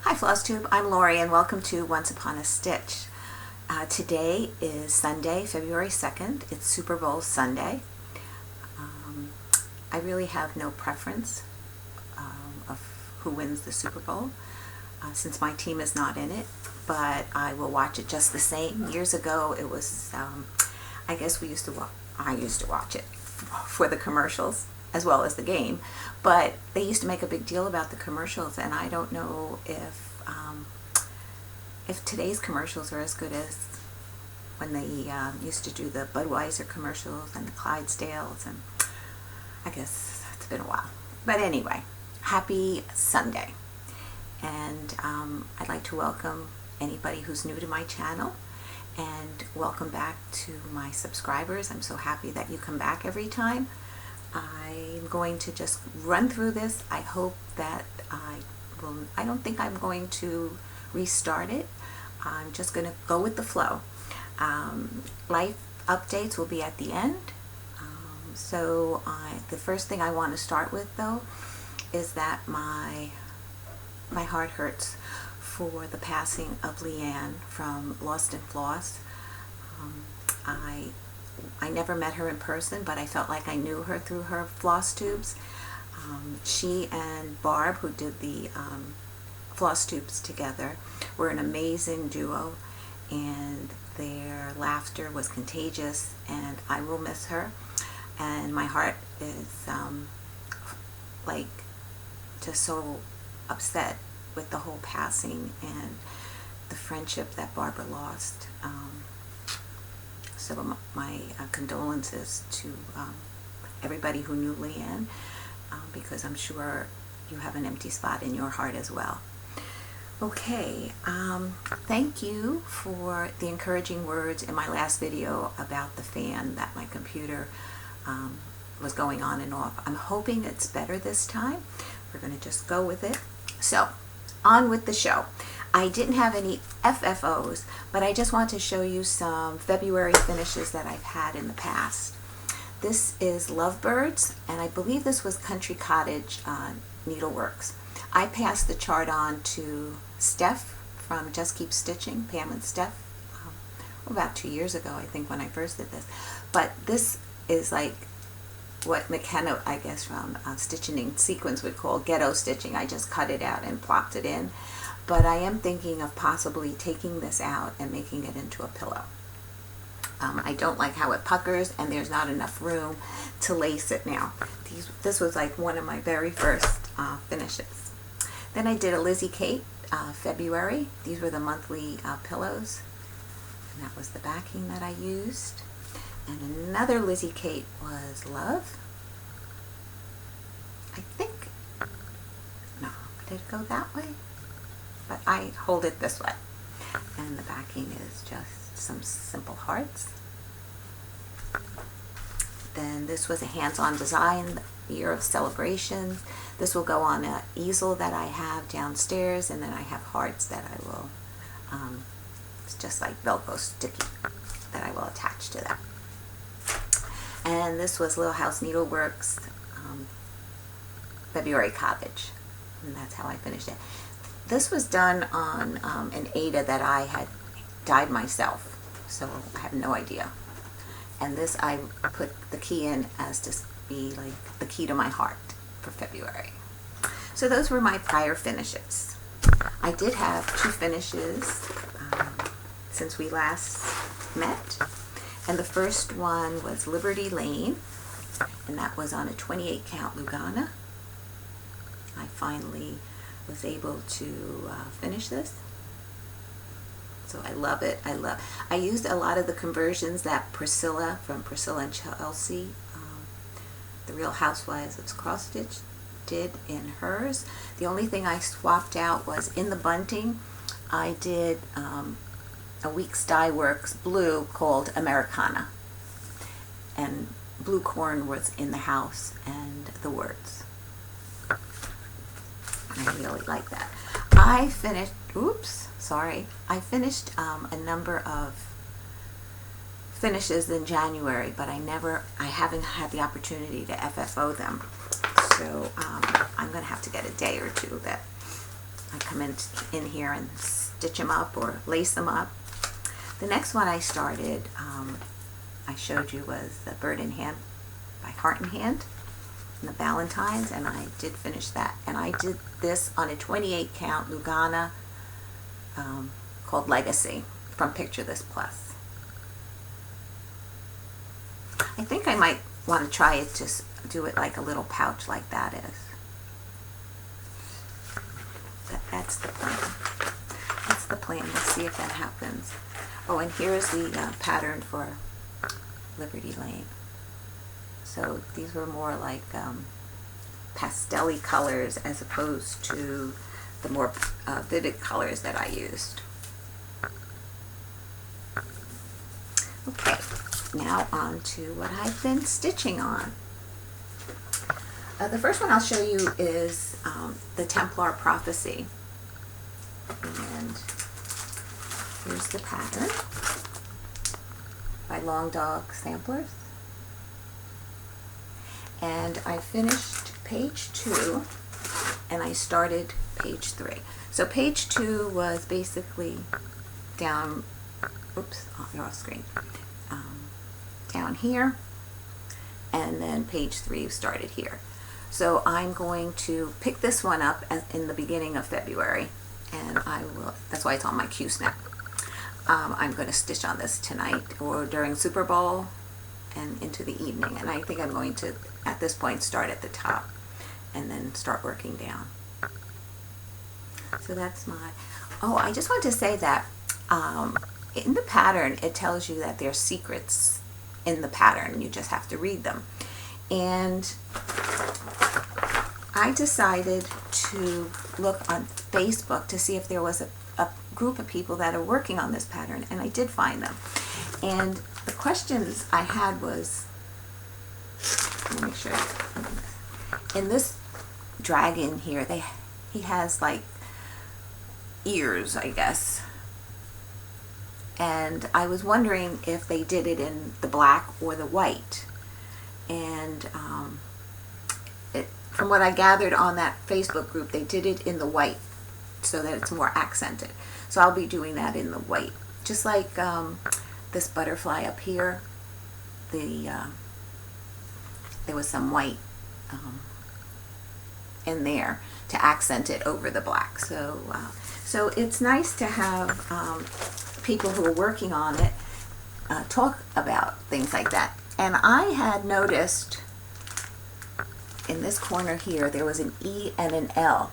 Hi Flosstube, I'm Lori and welcome to Once Upon a Stitch. Today is Sunday, February 2nd. It's Super Bowl Sunday. I really have no preference of who wins the Super Bowl since my team is not in it, but I will watch it just the same. Years ago it was, I guess I used to watch it for the commercials as well as the game, but they used to make a big deal about the commercials, and I don't know if today's commercials are as good as when they used to do the Budweiser commercials and the Clydesdales, and I guess it's been a while. But anyway, happy Sunday, and I'd like to welcome anybody who's new to my channel, and welcome back to my subscribers. I'm so happy that you come back every time. I'm going to just run through this. I hope that I don't think I'm going to restart it. I'm just going to go with the flow. Life updates will be at the end. The first thing I want to start with, though, is that my heart hurts for the passing of Leanne from Lost and Floss. I never met her in person, but I felt like I knew her through her Flosstubes. She and Barb, who did the Flosstubes together, were an amazing duo, and their laughter was contagious, and I will miss her. And my heart is like just so upset with the whole passing and the friendship that Barbara lost. So my condolences to everybody who knew Leanne, because I'm sure you have an empty spot in your heart as well. Okay, thank you for the encouraging words in my last video about the fan that my computer was going on and off. I'm hoping it's better this time. We're going to just go with it. So, on with the show. I didn't have any FFOs, but I just want to show you some February finishes that I've had in the past. This is Lovebirds, and I believe this was Country Cottage Needleworks. I passed the chart on to Steph from Just Keep Stitching, Pam and Steph, about 2 years ago, I think, when I first did this. But this is like what McKenna, I guess, from Stitching and Sequins would call ghetto stitching. I just cut it out and plopped it in. But I am thinking of possibly taking this out and making it into a pillow. I don't like how it puckers, and there's not enough room to lace it now. This was like one of my very first finishes. Then I did a Lizzie Kate February. These were the monthly pillows, and that was the backing that I used. And another Lizzie Kate was Love. I think, no, did it go that way? But I hold it this way. And the backing is just some simple hearts. Then this was a hands-on design, year of celebration. This will go on an easel that I have downstairs, and then I have hearts that I will, it's just like Velcro sticky, that I will attach to that. And this was Little House Needleworks February Cottage, and that's how I finished it. This was done on an Ada that I had dyed myself, so I have no idea. And this I put the key in as to be like the key to my heart for February. So those were my prior finishes. I did have 2 finishes since we last met. And the first one was Liberty Lane, and that was on a 28 count Lugana. I finally was able to finish this, so I love it. I used a lot of the conversions that Priscilla from Priscilla and Chelsea, the Real Housewives of Crosshatch, did in hers. The only thing I swapped out was in the bunting. I did a Weeks Dye Works blue called Americana, and blue corn was in the house and the words. I really like that. I finished, I finished a number of finishes in January, but I haven't had the opportunity to FFO them. So I'm going to have to get a day or two that I come in here and stitch them up or lace them up. The next one I started, I showed you, was the Bird in Hand by Heart in Hand, and the Valentines, and I did finish that. And I did this on a 28 count Lugana called Legacy from Picture This Plus. I think I might want to try it, just do it like a little pouch like that is. That's the plan. That's the plan. Let's see if that happens. Oh, and here's the pattern for Liberty Lane. So these were more like pastel-y colors as opposed to the more vivid colors that I used. Okay, now on to what I've been stitching on. The first one I'll show you is the Templar Prophecy. And here's the pattern by Long Dog Samplers. And I finished page 2 and I started page 3. So page 2 was basically down, oops, you're off screen, down here, and then page 3 started here. So I'm going to pick this one up in the beginning of February, and I will, that's why it's on my Q snap. I'm going to stitch on this tonight or during Super Bowl and into the evening, and I think I'm going to, at this point, start at the top and then start working down. So that's my, oh, I just want to say that in the pattern it tells you that there's secrets in the pattern, you just have to read them. And I decided to look on Facebook to see if there was a group of people that are working on this pattern, and I did find them. And the questions I had was, let me make sure, in this dragon here, he has like ears, I guess. And I was wondering if they did it in the black or the white. And from what I gathered on that Facebook group, they did it in the white so that it's more accented. So I'll be doing that in the white. Just like this butterfly up here, there was some white in there to accent it over the black. So, so it's nice to have people who are working on it talk about things like that. And I had noticed in this corner here, there was an E and an L.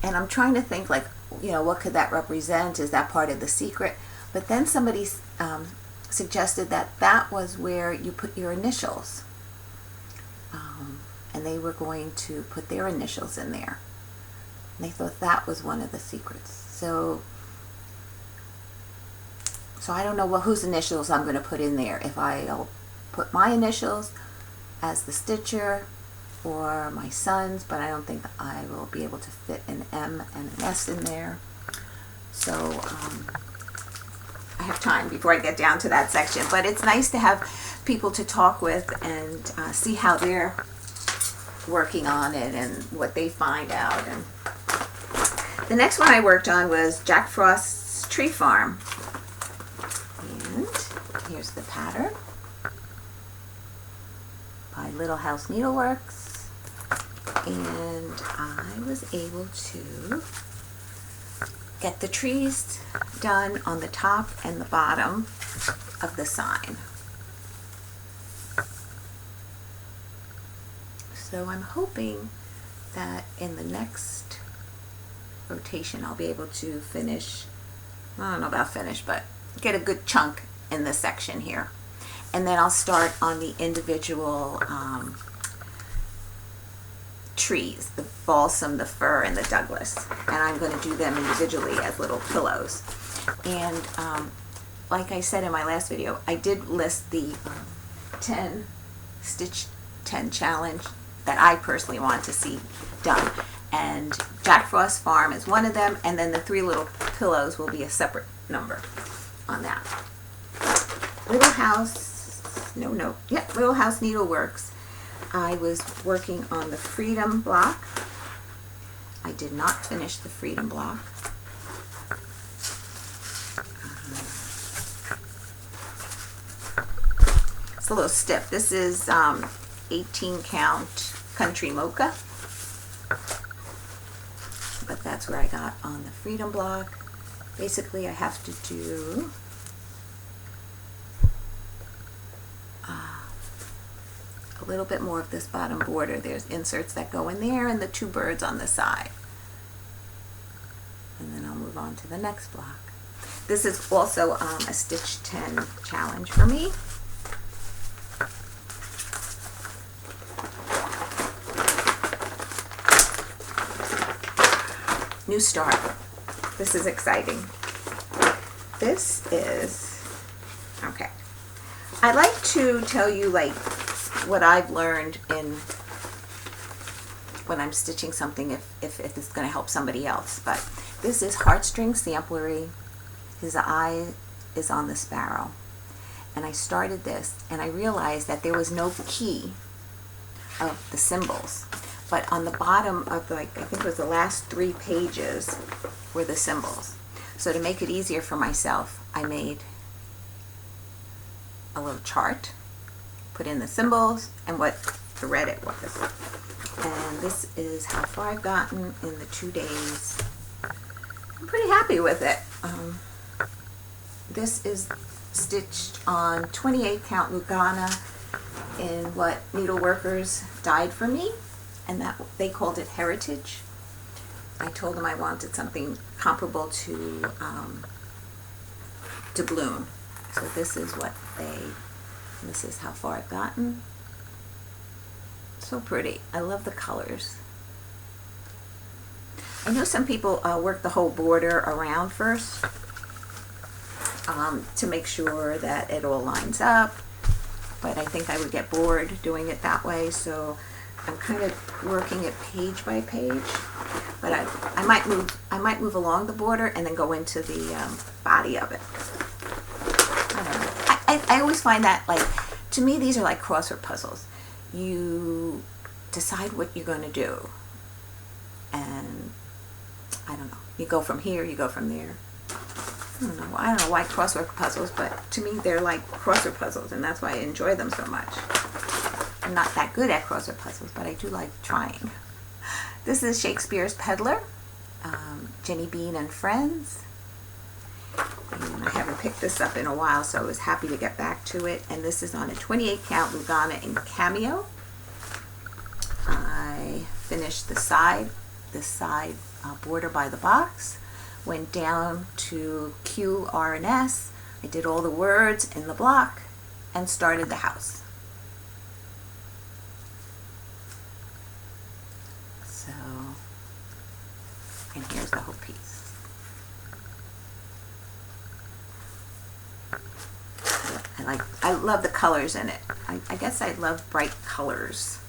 And I'm trying to think, like, you know, what could that represent? Is that part of the secret? But then somebody suggested that that was where you put your initials. And they were going to put their initials in there. And they thought that was one of the secrets. So I don't know whose initials I'm going to put in there. If I'll put my initials as the stitcher or my son's, but I don't think I will be able to fit an M and an S in there. So I have time before I get down to that section. But it's nice to have people to talk with and see how they're working on it and what they find out. And the next one I worked on was Jack Frost's Tree Farm. And here's the pattern by Little House Needleworks. And I was able to get the trees done on the top and the bottom of the sign. So I'm hoping that in the next rotation I'll be able to finish, I don't know about finish, but get a good chunk in this section here. And then I'll start on the individual trees, the balsam, the fir, and the Douglas. And I'm going to do them individually as little pillows. And like I said in my last video, I did list the 10 Stitch 10 challenge that I personally want to see done. And Jack Frost Farm is one of them, and then the 3 little pillows will be a separate number on that. Little House Needleworks. I was working on the Freedom block. I did not finish the Freedom block. It's a little stiff. This is 18 count Country Mocha. But that's where I got on the Freedom block. Basically, I have to do a little bit more of this bottom border. There's inserts that go in there and the two birds on the side. And then I'll move on to the next block. This is also a Stitch 10 challenge for me. New start. This is exciting. This is, okay. I like to tell you like what I've learned in when I'm stitching something if it's going to help somebody else. But this is Heartstring Samplery. His eye is on the sparrow. And I started this and I realized that there was no key of the symbols. But on the bottom of, like, I think it was the last 3 pages were the symbols. So to make it easier for myself, I made a little chart, put in the symbols and what thread it was. And this is how far I've gotten in the 2 days. I'm pretty happy with it. This is stitched on 28 count Lugana in what Needleworkers dyed for me. And that they called it Heritage. I told them I wanted something comparable to Bloom. So this is what this is how far I've gotten. So pretty. I love the colors. I know some people work the whole border around first to make sure that it all lines up, but I think I would get bored doing it that way, so I'm kind of working it page by page, but I might move along the border and then go into the body of it. I don't know. I always find that, like, to me these are like crossword puzzles. You decide what you're going to do, and I don't know. You go from here, you go from there. I don't know why crossword puzzles, but to me they're like crossword puzzles, and that's why I enjoy them so much. I'm not that good at crossword puzzles, but I do like trying. This is Shakespeare's Peddler, Jenny Bean and Friends. And I haven't picked this up in a while, so I was happy to get back to it. And this is on a 28 count Lugana in Cameo. I finished this side border by the box, went down to Q, R, and S. I did all the words in the block and started the house. So, and here's the whole piece. I love the colors in it. I guess I love bright colors.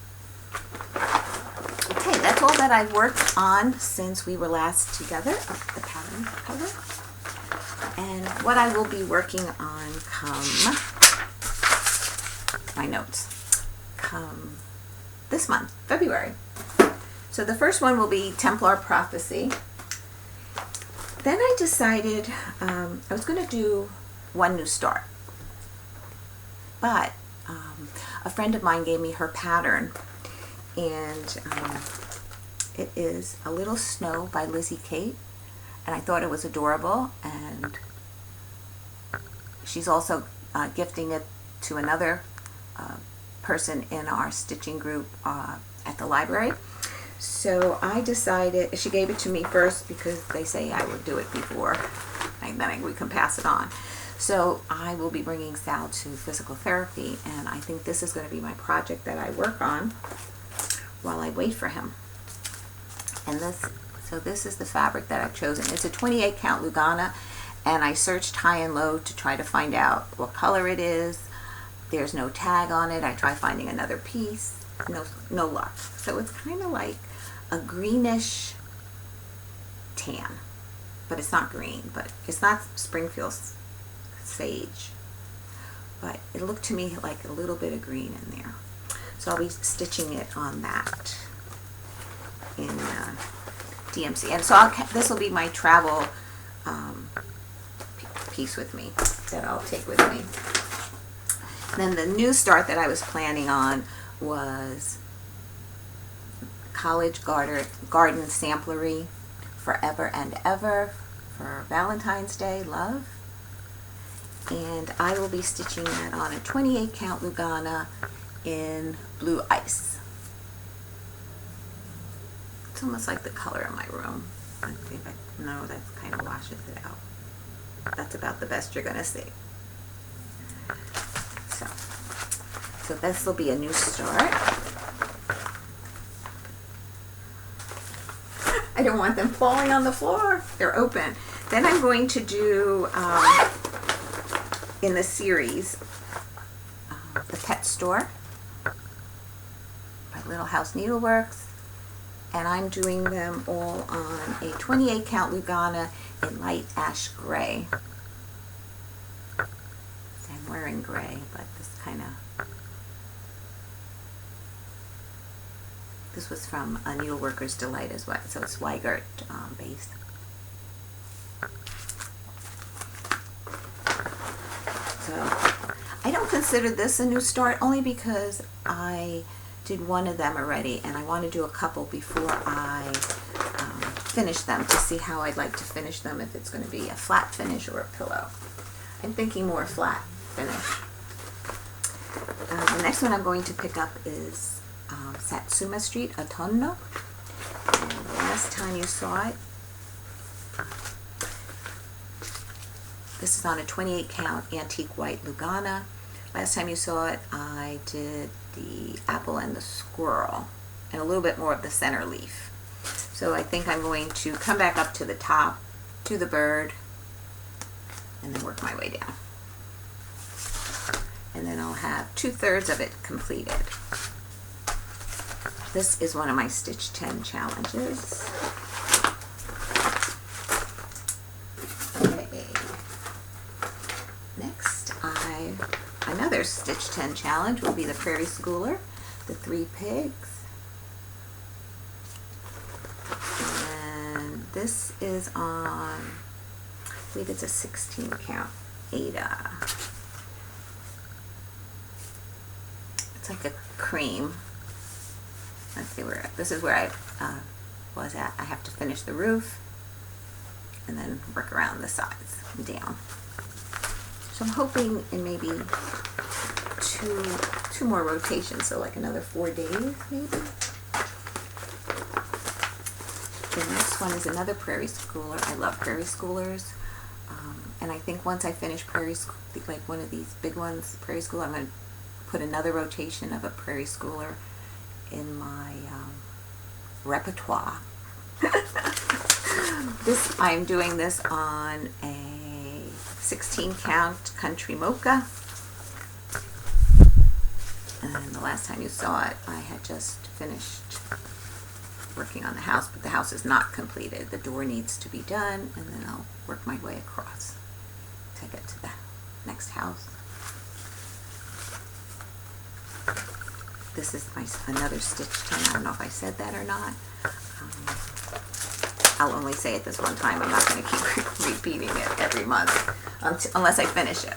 Okay, that's all that I've worked on since we were last together, the pattern cover. And what I will be working on come this month, February. So the first one will be Templar Prophecy. Then I decided I was going to do One New Start. But a friend of mine gave me her pattern, and it is A Little Snow by Lizzie Kate, and I thought it was adorable, and she's also gifting it to another person in our stitching group at the library. So I decided, she gave it to me first because they say I would do it before, and then we can pass it on. So I will be bringing Sal to physical therapy, and I think this is going to be my project that I work on while I wait for him. And this is the fabric that I've chosen. It's a 28 count Lugana, and I searched high and low to try to find out what color it is. There's no tag on it. I tried finding another piece. No luck. So it's kind of like a greenish tan, but it's not green, but it's not Springfield Sage, but it looked to me like a little bit of green in there. So I'll be stitching it on that in DMC. And so this will be my travel piece with me that I'll take with me. Then the new start that I was planning on was College Garden Samplery Forever and Ever for Valentine's Day, love. And I will be stitching that on a 28 count Lugana in Blue Ice. It's almost like the color of my room. I think no, that kind of washes it out. That's about the best you're gonna see. So this will be a new start. I don't want them falling on the floor. They're open. Then I'm going to do, in the series, the Pet Store by Little House Needleworks. And I'm doing them all on a 28 count Lugana in light ash gray. I'm wearing gray, but this was from a Needleworker's Delight as well, so it's Weigert base. So I don't consider this a new start, only because I did one of them already, and I want to do a couple before I finish them to see how I'd like to finish them, if it's going to be a flat finish or a pillow. I'm thinking more flat finish. The next one I'm going to pick up is Satsuma Street Autunno. And the last time you saw it, this is on a 28 count antique white Lugana. Last time you saw it, I did the apple and the squirrel and a little bit more of the center leaf. So I think I'm going to come back up to the top, to the bird, and then work my way down. And then I'll have 2/3 of it completed. This is one of my Stitch 10 challenges. Okay. Next, another Stitch 10 challenge will be the Prairie Schooler, the 3 pigs. And this is on, I believe it's a 16 count Ada. It's like a cream. Let's see where, this is where I was at. I have to finish the roof and then work around the sides and down. So I'm hoping in maybe two more rotations, so like another 4 days maybe. The next one is another Prairie Schooler. I love Prairie Schoolers. And I think once I finish like one of these big ones, Prairie Schooler, I'm going to put another rotation of a Prairie Schooler in my repertoire. I'm doing this on a 16 count Country Mocha. And the last time you saw it, I had just finished working on the house, but the house is not completed. The door needs to be done, and then I'll work my way across to get to the next house. This is another Stitch 10. I don't know if I said that or not. I'll only say it this one time. I'm not going to keep repeating it every month unless I finish it.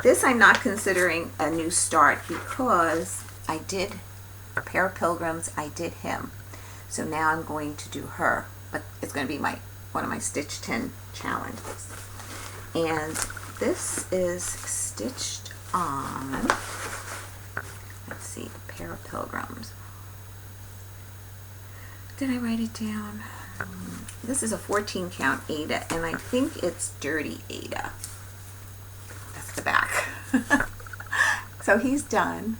This I'm not considering a new start because I did a pair of pilgrims. I did him. So now I'm going to do her. But it's going to be one of my Stitch 10 challenges. And this is stitched on, let's see, a pair of pilgrims. Did I write it down? This is a 14 count Ada, and I think it's Dirty Ada. That's the back. So he's done.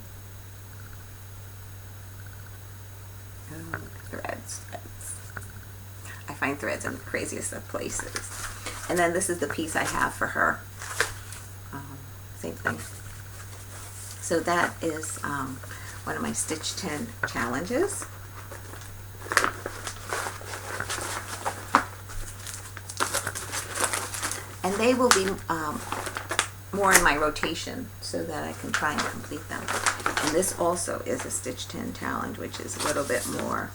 Oh, threads. I find threads in the craziest of places. And then this is the piece I have for her. Same thing. So that is one of my Stitch 10 challenges. And they will be more in my rotation so that I can try and complete them. And this also is a Stitch 10 challenge, which is a little bit more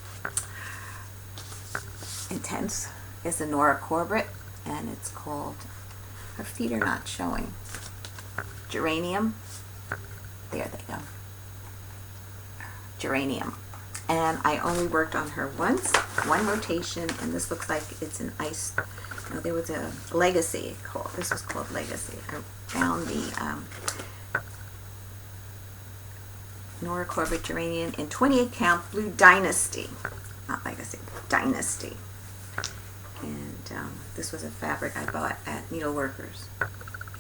intense is a Nora Corbett, and it's called, her feet are not showing, Geranium. There they go. Geranium. And I only worked on her once, one rotation, and this looks like it's an ice, no, there was a Legacy called, this was called Legacy. I found the Nora Corbett Geranium in 28 count blue Dynasty, not Legacy, Dynasty. And this was a fabric I bought at Needleworks,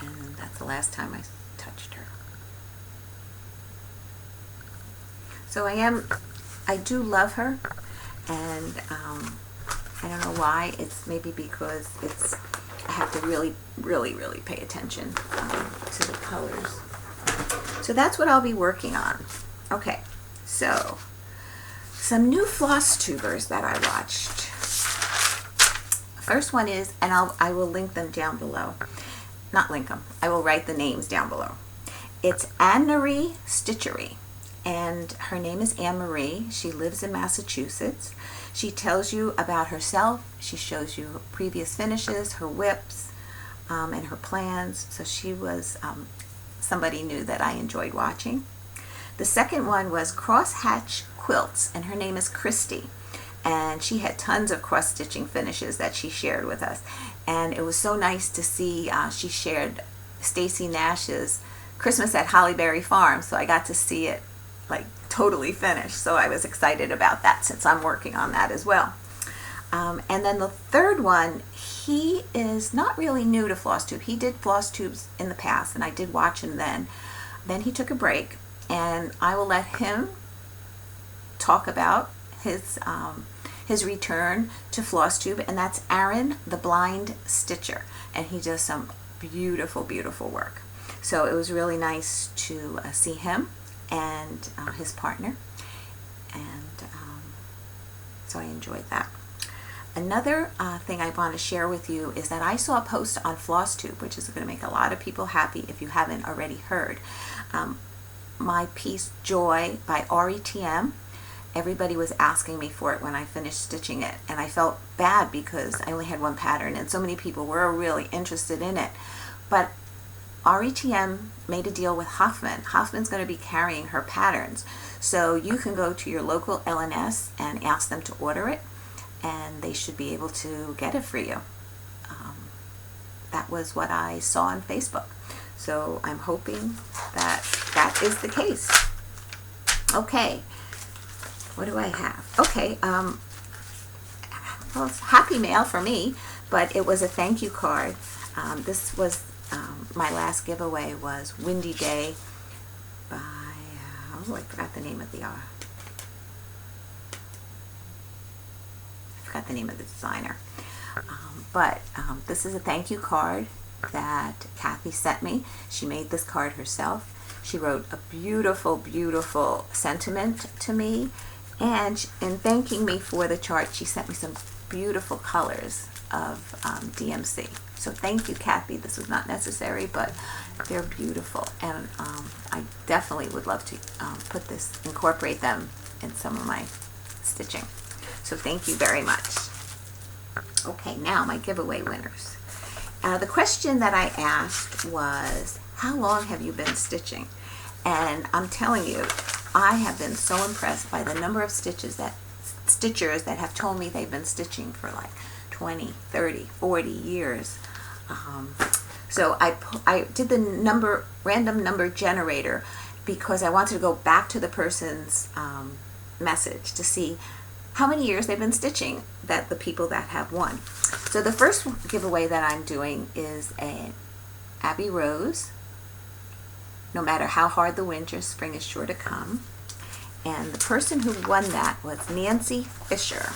and that's the last time I touched her. So I do love her, and I don't know why. It's maybe because I have to really pay attention to the colors. So that's what I'll be working on. Okay, so some new Flosstubers that I watched. First one is, and I will link them down below. Not link them. I will write the names down below. It's AnnMarie Stitcherie, and her name is AnnMarie. She lives in Massachusetts. She tells you about herself. She shows you her previous finishes, her whips, and her plans. So she was somebody new that I enjoyed watching. The second one was Crosshatch Quilts, and her name is Kristie. And she had tons of cross-stitching finishes that she shared with us. And it was so nice to see, she shared Stacy Nash's Christmas at Hollyberry Farm, so I got to see it like totally finished. So I was excited about that since I'm working on that as well. And then the third one, he is not really new to Flosstube. He did Flosstubes in the past, and I did watch him then. Then he took a break, and I will let him talk about his return to Flosstube, and that's Aaron the Blind Stitcher, and he does some beautiful work. So it was really nice to see him and his partner, and so I enjoyed that. Another thing I want to share with you is that I saw a post on Flosstube, which is going to make a lot of people happy if you haven't already heard. My piece Joy by RETM. Everybody was asking me for it when I finished stitching it, and I felt bad because I only had one pattern and so many people were really interested in it. But RETM made a deal with Hoffman. Hoffman's going to be carrying her patterns, so you can go to your local LNS and ask them to order it, and they should be able to get it for you. That was what I saw on Facebook, so I'm hoping that that is the case. Okay. What do I have? Okay, well, it's happy mail for me, but it was a thank you card. This was, my last giveaway was Windy Day by, oh, I forgot the name of the, designer. But this is a thank you card that Kathy sent me. She made this card herself. She wrote a beautiful sentiment to me. And in thanking me for the chart, she sent me some beautiful colors of DMC. So thank you, Kathy. This was not necessary, but they're beautiful. And I definitely would love to incorporate them in some of my stitching. So thank you very much. Okay, now my giveaway winners. The question that I asked was, how long have you been stitching? And I'm telling you, I have been so impressed by the number of stitchers that have told me they've been stitching for like 20, 30, 40 years. So I did the random number generator because I wanted to go back to the person's message to see how many years they've been stitching, that the people that have won. So the first giveaway that I'm doing is an Abbey Rose. No matter how hard the winter, spring is sure to come. And the person who won that was Nancy Fischer,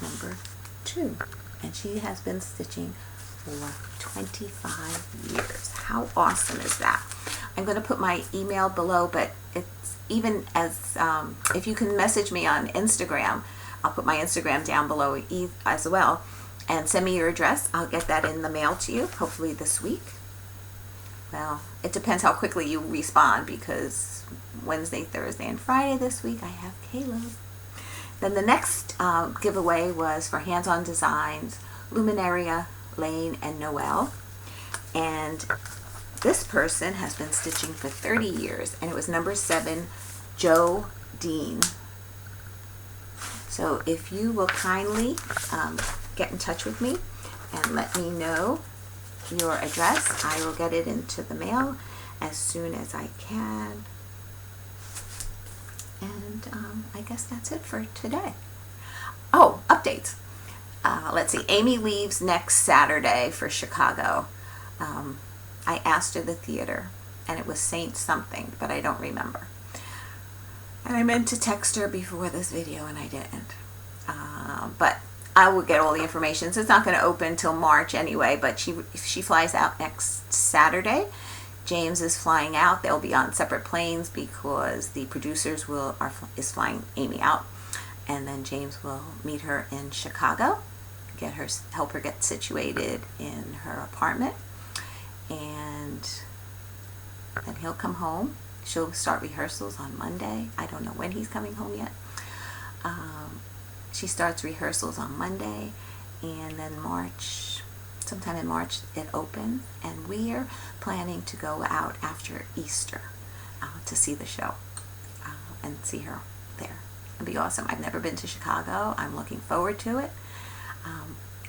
number 2. And she has been stitching for 25 years. How awesome is that? I'm going to put my email below, but it's even as, if you can message me on Instagram, I'll put my Instagram down below as well, and send me your address. I'll get that in the mail to you, hopefully this week. Well, it depends how quickly you respond, because Wednesday, Thursday, and Friday this week I have Caleb. Then the next giveaway was for Hands-On Designs, Luminaria, Lane, and Noel. And this person has been stitching for 30 years, and it was number 7, Joe Dene. So if you will kindly get in touch with me and let me know your address, I will get it into the mail as soon as I can. And I guess that's it for today. Oh, updates. Let's see. Amy leaves next Saturday for Chicago. I asked her the theater, and it was Saint something, but I don't remember. And I meant to text her before this video, and I didn't. But I will get all the information. So it's not going to open till March anyway, but she flies out next Saturday. James is flying out. They'll be on separate planes because the producers is flying Amy out, and then James will meet her in Chicago, help her get situated in her apartment, and then he'll come home. She'll start rehearsals on Monday. I don't know when he's coming home yet. She starts rehearsals on Monday, and then sometime in March it opens, and we're planning to go out after Easter to see the show and see her there. It'll be awesome. I've never been to Chicago. I'm looking forward to it.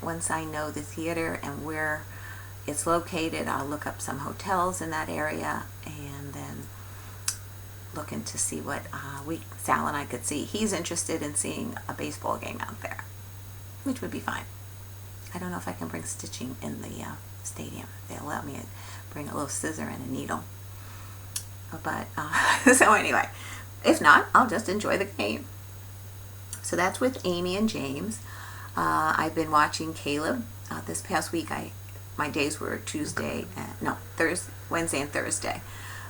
Once I know the theater and where it's located, I'll look up some hotels in that area and then looking to see what Sal and I could see. He's interested in seeing a baseball game out there, which would be fine. I don't know if I can bring stitching in the stadium. They allow me to bring a little scissor and a needle. But, so anyway, if not, I'll just enjoy the game. So that's with Amy and James. I've been watching Caleb. This past week, my days were Wednesday and Thursday.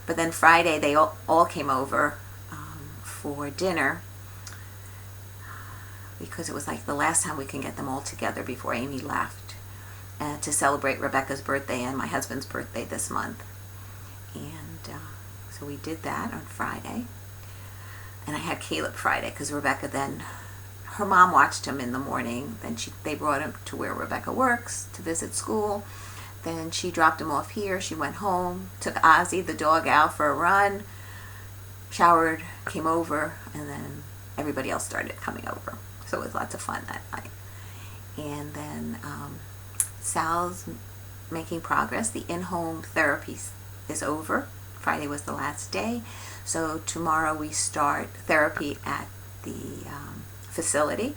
But then Friday, they all came over for dinner, because it was like the last time we can get them all together before Amy left, to celebrate Rebecca's birthday and my husband's birthday this month. And so we did that on Friday. And I had Caleb Friday because Rebecca then, her mom watched him in the morning. Then they brought him to where Rebecca works to visit school. Then she dropped him off here. She went home, took Ozzy, the dog, out for a run, showered, came over, and then everybody else started coming over. So it was lots of fun that night. And then Sal's making progress. The in-home therapy is over. Friday was the last day. So tomorrow we start therapy at the facility.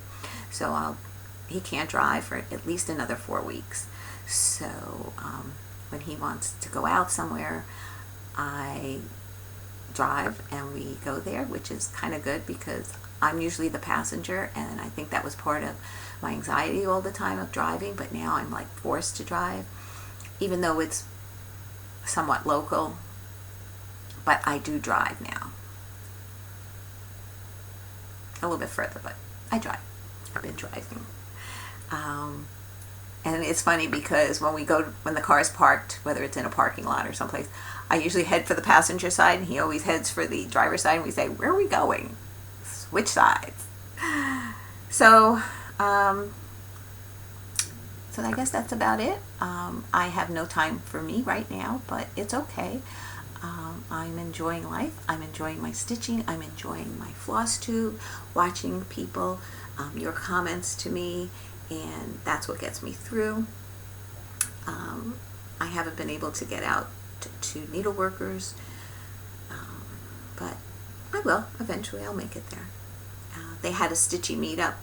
So he can't drive for at least another 4 weeks. So when he wants to go out somewhere, I drive and we go there, which is kind of good because I'm usually the passenger, and I think that was part of my anxiety all the time of driving, but now I'm like forced to drive, even though it's somewhat local, but I do drive now. A little bit further, but I drive. I've been driving. And it's funny because when the car is parked, whether it's in a parking lot or someplace, I usually head for the passenger side, and he always heads for the driver's side, and we say, where are we going? Switch sides. So, so I guess that's about it. I have no time for me right now, but it's okay. I'm enjoying life. I'm enjoying my stitching. I'm enjoying my Flosstube, watching people, your comments to me, and that's what gets me through. I haven't been able to get out to Needleworkers, but I will. Eventually I'll make it there. They had a stitchy meetup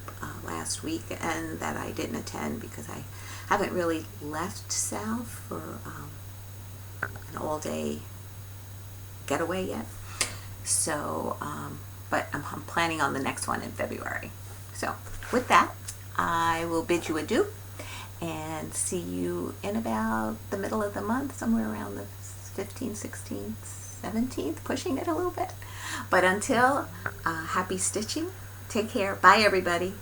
last week, and that I didn't attend because I haven't really left Sal for an all-day getaway yet. So, but I'm planning on the next one in February. So with that, I will bid you adieu and see you in about the middle of the month, somewhere around the 15th, 16th, 17th, pushing it a little bit. But until, happy stitching. Take care. Bye, everybody.